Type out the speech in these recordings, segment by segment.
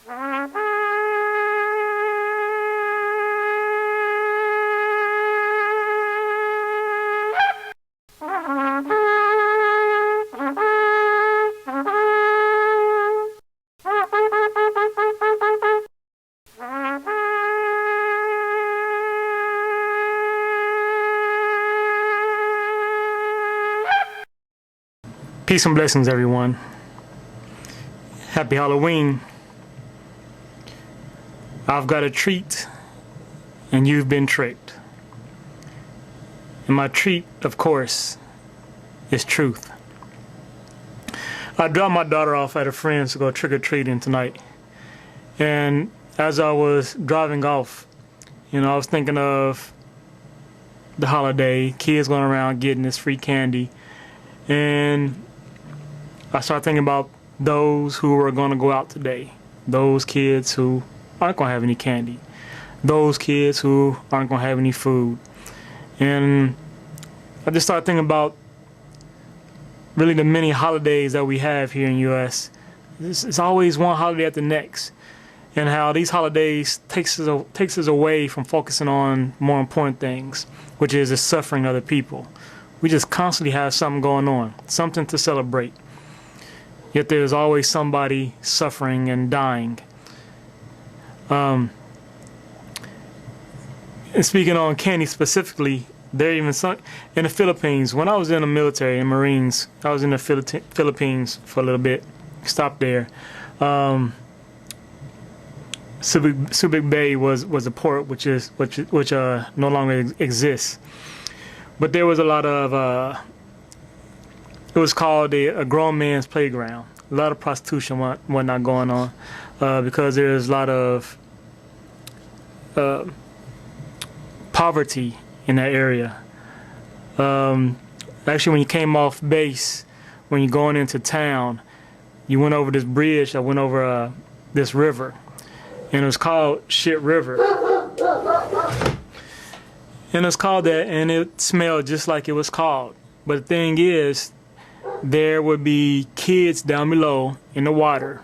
Peace and blessings, everyone. Happy Halloween. I've got a treat, and you've been tricked. And my treat, of course, is truth. I dropped my daughter off at a friend's to go trick-or-treating tonight. And as I was driving off, I was thinking of the holiday, kids going around getting this free candy. And I started thinking about those who are going to go out today, those kids who aren't going to have any candy, those kids who aren't going to have any food. And I just started thinking about really the many holidays that we have here in the U.S. It's always one holiday after the next, and how these holidays takes us away from focusing on more important things, which is the suffering of other people. We just constantly have something going on, something to celebrate. Yet there's always somebody suffering and dying. And speaking on candy specifically, there even some in the Philippines. When I was in the military, in Marines, I was in the Philippines for a little bit. Stopped there. Subic Bay was a port which no longer exists. But there was a lot of it was called a grown man's playground. A lot of prostitution whatnot going on because there's a lot of poverty in that area. Actually, when you came off base, when you're going into town, you went over this bridge that went over this river, and it was called Shit River. And it's called that, and it smelled just like it was called. But the thing is, there would be kids down below in the water,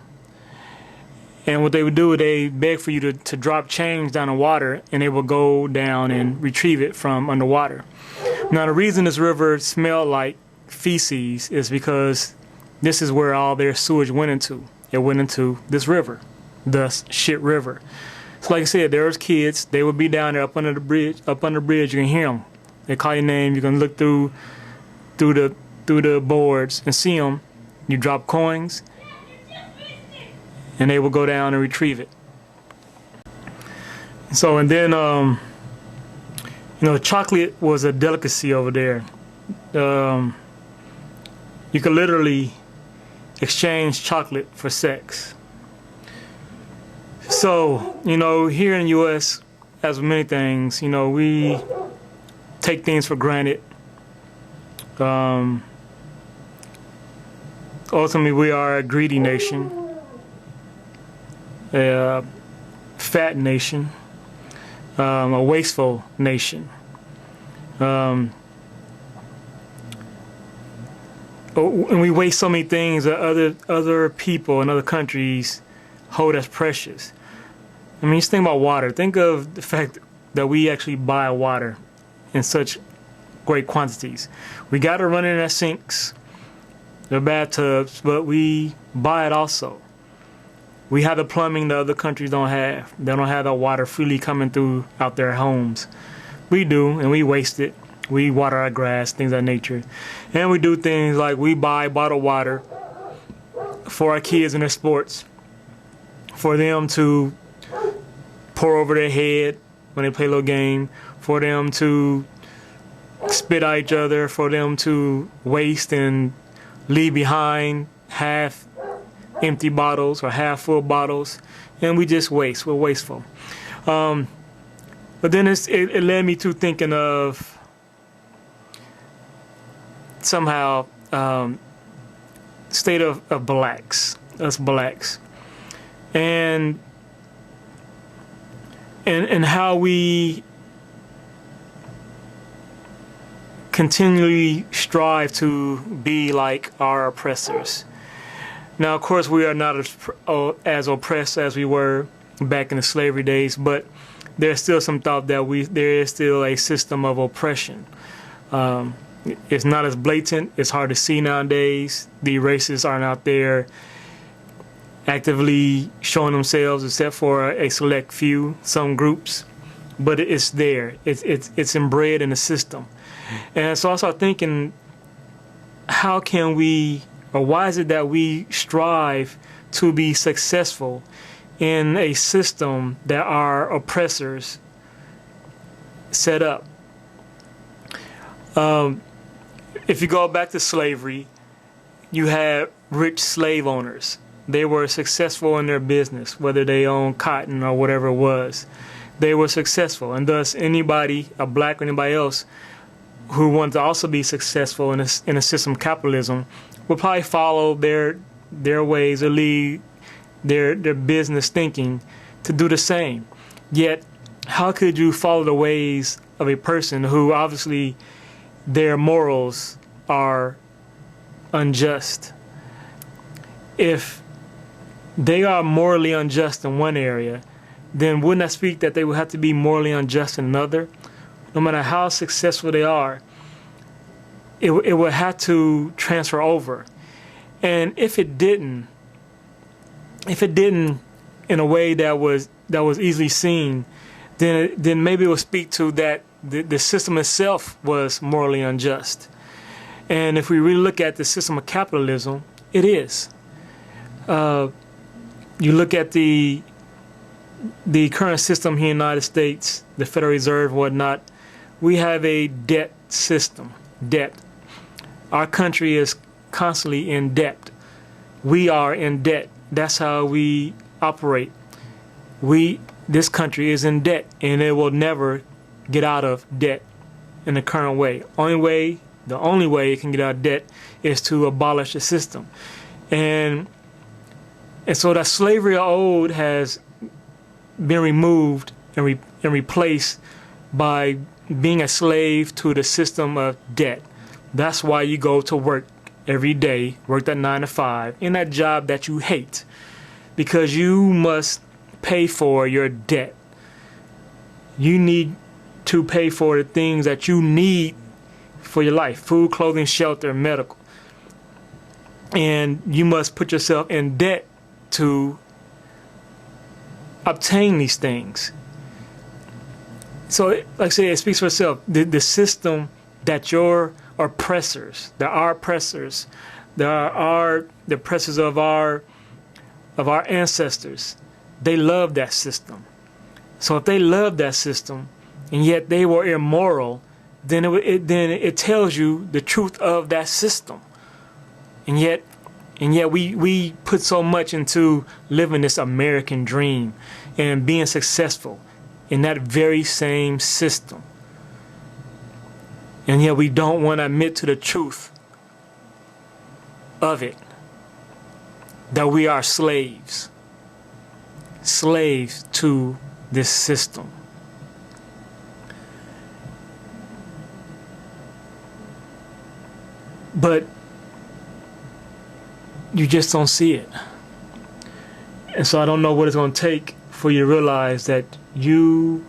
and what they would do, they beg for you to drop change down the water, and they would go down and retrieve it from underwater. Now, the reason this river smelled like feces is because this is where all their sewage went into. It went into this river, thus Shit River. So like I said, there was kids, they would be down there up under the bridge, you can hear them. They call your name, you can look through the boards and see them. You drop coins, and they will go down and retrieve it. So, and then, chocolate was a delicacy over there. You could literally exchange chocolate for sex. So, here in the U.S., as with many things, we take things for granted. Ultimately, we are a greedy nation, a fat nation, a wasteful nation. And we waste so many things that other people in other countries hold as precious. I mean, just think about water. Think of the fact that we actually buy water in such great quantities. We got to run in our sinks, the bathtubs, but we buy it also. We have the plumbing that other countries don't have. They don't have the water freely coming through out their homes. We do, and we waste it. We water our grass, things of that nature. And we do things like we buy bottled water for our kids in their sports, for them to pour over their head when they play a little game, for them to spit at each other, for them to waste and leave behind half empty bottles or half full bottles, and we just waste. We're wasteful. But then it led me to thinking of somehow state of blacks, us blacks, and how we continually strive to be like our oppressors. Now, of course, we are not as oppressed as we were back in the slavery days, but there's still some thought that there is still a system of oppression. It's not as blatant. It's hard to see nowadays. The racists aren't out there actively showing themselves, except for a select few, some groups. But it's there. It's inbred in the system. And so I started thinking, how can we, or why is it that we strive to be successful in a system that our oppressors set up? If you go back to slavery, you had rich slave owners. They were successful in their business, whether they owned cotton or whatever it was. They were successful, and thus anybody, a black or anybody else, who wanted to also be successful in a system of capitalism would probably follow their ways or lead their business thinking to do the same. Yet, how could you follow the ways of a person who obviously their morals are unjust? If they are morally unjust in one area, then wouldn't that speak that they would have to be morally unjust in another? No matter how successful they are, it would have to transfer over. And if it didn't in a way that was easily seen, then maybe it would speak to that the system itself was morally unjust. And if we really look at the system of capitalism, it is. You look at the current system here in the United States, the Federal Reserve and whatnot, we have a debt system. Debt. Our country is constantly in debt. We are in debt. That's how we operate. This country is in debt, and it will never get out of debt in the current way. The only way it can get out of debt is to abolish the system. And so that slavery of old has been removed and replaced by being a slave to the system of debt. That's why you go to work every day, work that 9 to 5, in that job that you hate, because you must pay for your debt. You need to pay for the things that you need for your life: food, clothing, shelter, medical. And you must put yourself in debt to obtain these things. So, like I said, it speaks for itself. The system that your oppressors, the oppressors of our ancestors, they love that system. So if they love that system, and yet they were immoral, then it tells you the truth of that system. And yet we put so much into living this American dream and being successful in that very same system. And yet we don't want to admit to the truth of it, that we are slaves to this system. But you just don't see it. And so I don't know what it's going to take for you to realize that you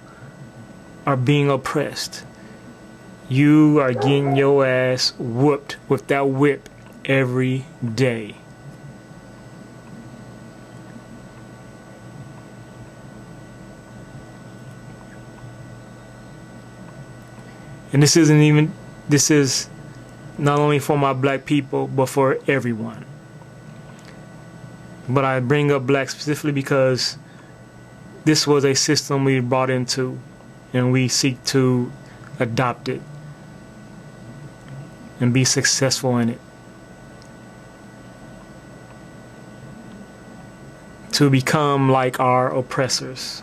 are being oppressed. You are getting your ass whooped with that whip every day. And this is not only for my black people, but for everyone. But I bring up black specifically because this was a system we brought into, and we seek to adopt it and be successful in it. To become like our oppressors.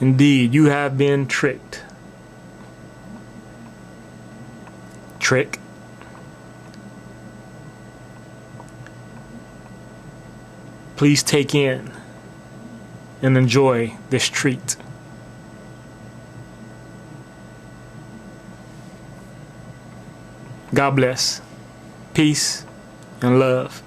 Indeed, you have been tricked. Trick. Please take in and enjoy this treat. God bless. Peace and love.